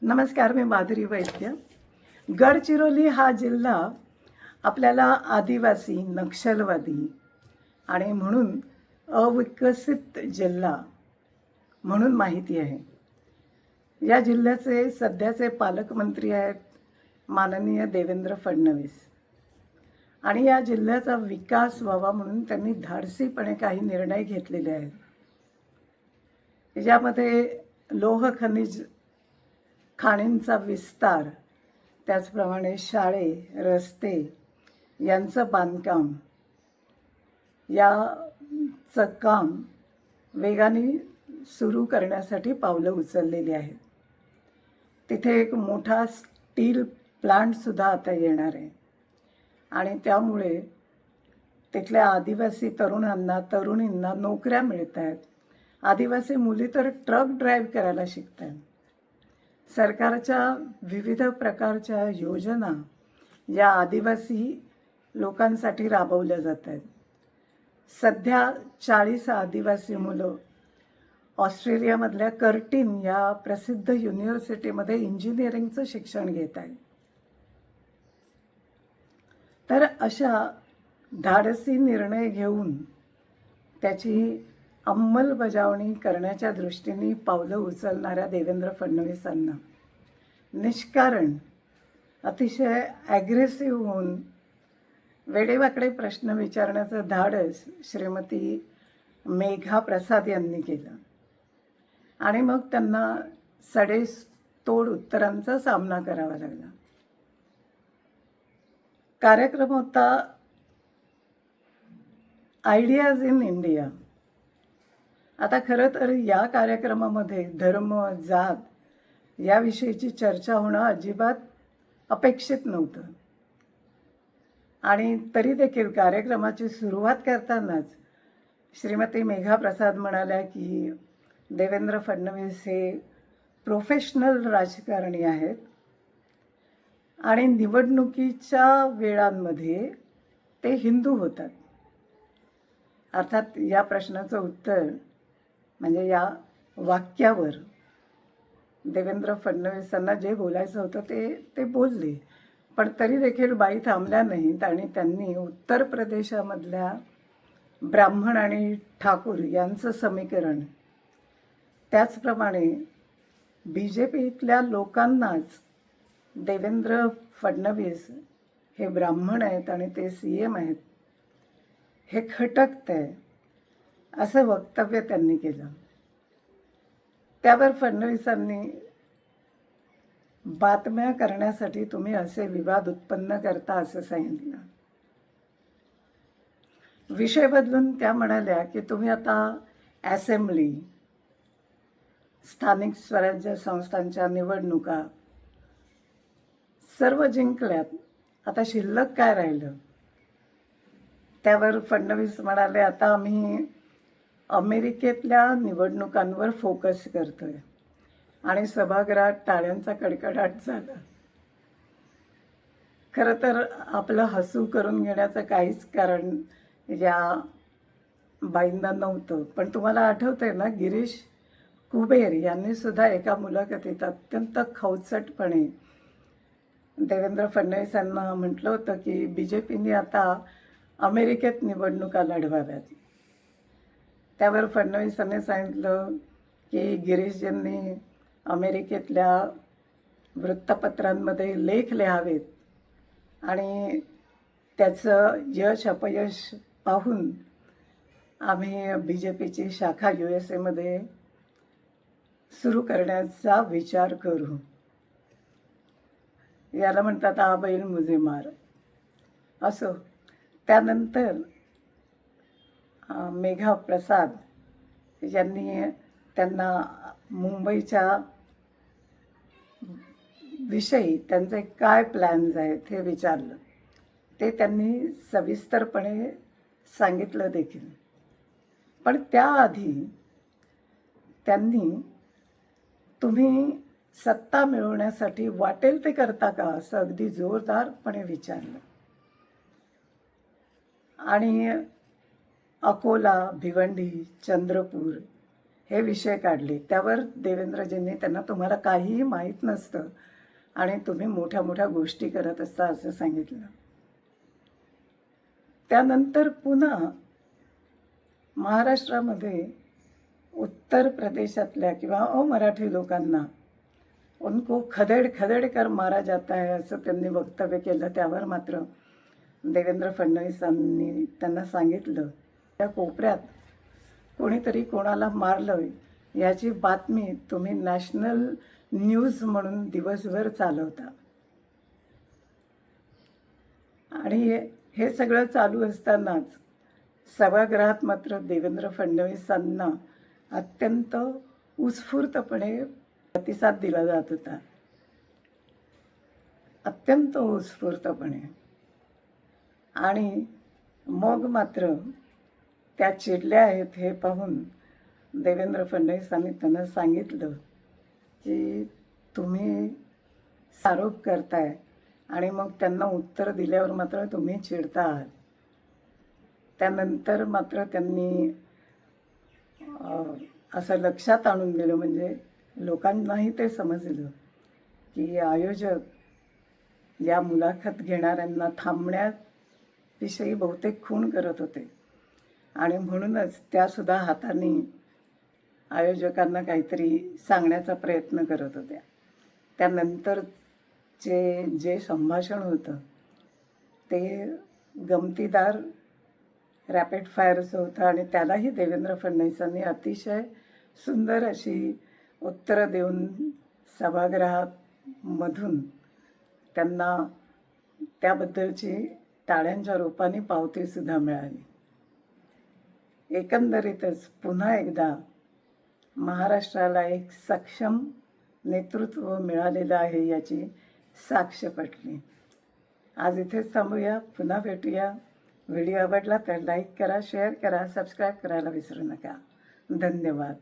नमस्कार, मी माधुरी वैद्य. गडचिरोली हा जिल्हा आपल्याला आदिवासी, नक्षलवादी आणि म्हणून अविकसित जिल्हा म्हणून माहिती आहे. या जिल्ह्याचे सध्याचे पालकमंत्री आहेत माननीय देवेंद्र फडणवीस. आणि या जिल्ह्याचा विकास व्हावा म्हणून त्यांनी धाडसीपणे काही निर्णय घेतलेले आहेत. यामध्ये लोह खनिज खाणींचा विस्तार, त्याचप्रमाणे शाळे, रस्ते यांचं बांधकाम याचं काम वेगाने सुरू करण्यासाठी पावलं उचललेली आहेत. तिथे एक मोठा स्टील प्लांटसुद्धा आता येणार आहे आणि त्यामुळे तिथल्या आदिवासी तरुणींना नोकऱ्या मिळत आहेत. आदिवासी मुली तर ट्रक ड्राईव्ह करायला शिकत आहेत. सरकारच्या विविध प्रकारच्या योजना या आदिवासी लोकांसाठी राबवल्या जात आहेत. सध्या 40 आदिवासी मुलं ऑस्ट्रेलियामधल्या कर्टिन या प्रसिद्ध युनिव्हर्सिटीमध्ये इंजिनिअरिंगचं शिक्षण घेत आहेत. तर अशा धाडसी निर्णय घेऊन त्याची अंमलबजावणी करण्याच्या दृष्टीने पावलं उचलणाऱ्या देवेंद्र फडणवीसांना निष्कारण अतिशय ॲग्रेसिव्ह होऊन वेडेवाकडे प्रश्न विचारण्याचं धाडस श्रीमती मेघा प्रसाद यांनी केलं आणि मग त्यांना सडेतोड उत्तरांचा सामना करावा लागला. कार्यक्रम होता आयडियाज इन इंडिया. आता खरं तर या कार्यक्रमामध्ये धर्म, जात याविषयीची चर्चा होणं अजिबात अपेक्षित नव्हतं. आणि तरी देखील कार्यक्रमाची सुरुवात करतानाच श्रीमती मेघा प्रसाद म्हणाल्या की देवेंद्र फडणवीस हे प्रोफेशनल राजकारणी आहेत आणि निवडणुकीच्या वेळांमध्ये ते हिंदू होतात. अर्थात या प्रश्नाचं उत्तर म्हणजे या वाक्यावर देवेंद्र फडणवीसांना जे बोलायचं होतं ते बोलले. पण तरी देखील बाई थांबल्या नाहीत आणि त्यांनी उत्तर प्रदेशामधल्या ब्राह्मण आणि ठाकूर यांचं समीकरण, त्याचप्रमाणे BJPतल्या लोकांनाच देवेंद्र फडणवीस हे ब्राह्मण आहेत आणि ते CM आहेत हे खटकतंय असं वक्तव्य त्यांनी केलं. त्यावर फडणवीसांनी बातम्या करण्यासाठी तुम्ही असे विवाद उत्पन्न करता असं सांगितलं. विषय बदलून त्या म्हणाल्या की तुम्ही आता असेंब्ली, स्थानिक स्वराज्य संस्थांच्या निवडणुका सर्व जिंकल्यात, आता शिल्लक काय राहिलं? त्यावर फडणवीस म्हणाले आता आम्ही अमेरिकेतल्या निवडणुकांवर फोकस करतोय आणि सभागृहात टाळ्यांचा कडकडाट झाला. खरं तर आपलं हसू करून घेण्याचं काहीच कारण या बाईंना नव्हतं. पण तुम्हाला आठवतंय ना, गिरीश कुबेर यांनी सुद्धा एका मुलाखतीत अत्यंत खवचटपणे देवेंद्र फडणवीसांना म्हटलं होतं की BJPने आता अमेरिकेत निवडणुका लढवाव्यात. त्यावर फडणवीसांनी सांगितलं की गिरीशजींनी अमेरिकेतल्या वृत्तपत्रांमध्ये लेख लिहावेत आणि त्याचं यश अपयश पाहून आम्ही BJPची शाखा USA सुरू करण्याचा विचार करू. याला म्हणतात आ बैल मुझे मार. असो, त्यानंतर मेघा प्रसाद यांनी त्यांना मुंबईच्या विषयी त्यांचे काय प्लॅन्स आहेत हे विचारलं. ते त्यांनी सविस्तरपणे सांगितलं देखील. पण त्याआधी त्यांनी तुम्ही सत्ता मिळवण्यासाठी वाटेल ते करता का असं अगदी जोरदारपणे विचारलं. आणि अकोला, भिवंडी, चंद्रपूर हे विषय काढले. त्यावर देवेंद्रजींनी त्यांना तुम्हाला काहीही माहीत नसतं आणि तुम्ही मोठ्या मोठ्या गोष्टी करत असता असं सांगितलं. त्यानंतर पुन्हा महाराष्ट्रामध्ये उत्तर प्रदेशातल्या किंवा अमराठी लोकांना उनको खदेड खदेड कर मारा जाता है असं त्यांनी वक्तव्य केलं. त्यावर मात्र देवेंद्र फडणवीसांनी त्यांना सांगितलं, त्या कोपऱ्यात कोणीतरी कोणाला मारलं याची बातमी तुम्ही नॅशनल न्यूज म्हणून दिवसभर चालवता. आणि हे सगळं चालू असतानाच सभागृहात मात्र देवेंद्र फडणवीसांना अत्यंत उत्स्फूर्तपणे प्रतिसाद दिला जात होता, अत्यंत उत्स्फूर्तपणे. आणि मग मात्र त्या चिडल्या आहेत हे पाहून देवेंद्र फडणवीसांनी त्यांना सांगितलं की तुम्ही आरोप करताय आणि मग त्यांना उत्तर दिल्यावर मात्र तुम्ही चिडता आहात. त्यानंतर मात्र त्यांनी असं लक्षात आणून दिलं, म्हणजे लोकांनाही ते समजलं की आयोजक या मुलाखत घेणाऱ्यांना थांबण्याविषयी बहुतेक खूण करत होते आणि म्हणूनच त्यासुद्धा हाताने आयोजकांना काहीतरी सांगण्याचा प्रयत्न करत होत्या. त्यानंतर जे संभाषण होतं ते गमतीदार रॅपिड फायरचं होतं आणि त्यालाही देवेंद्र फडणवीसांनी अतिशय सुंदर अशी उत्तरं देऊन सभागृहामधून त्यांना त्याबद्दलची टाळ्यांच्या रूपाने पावतीसुद्धा मिळाली. एकंदरीतच पुन्हा एकदा महाराष्ट्राला एक सक्षम नेतृत्व मिळालेलं आहे याची साक्ष पटली. आज इथेच थांबूया, पुन्हा भेटूया. व्हिडिओ आवडला तर लाईक करा, शेअर करा, सबस्क्राईब करायला विसरू नका. धन्यवाद.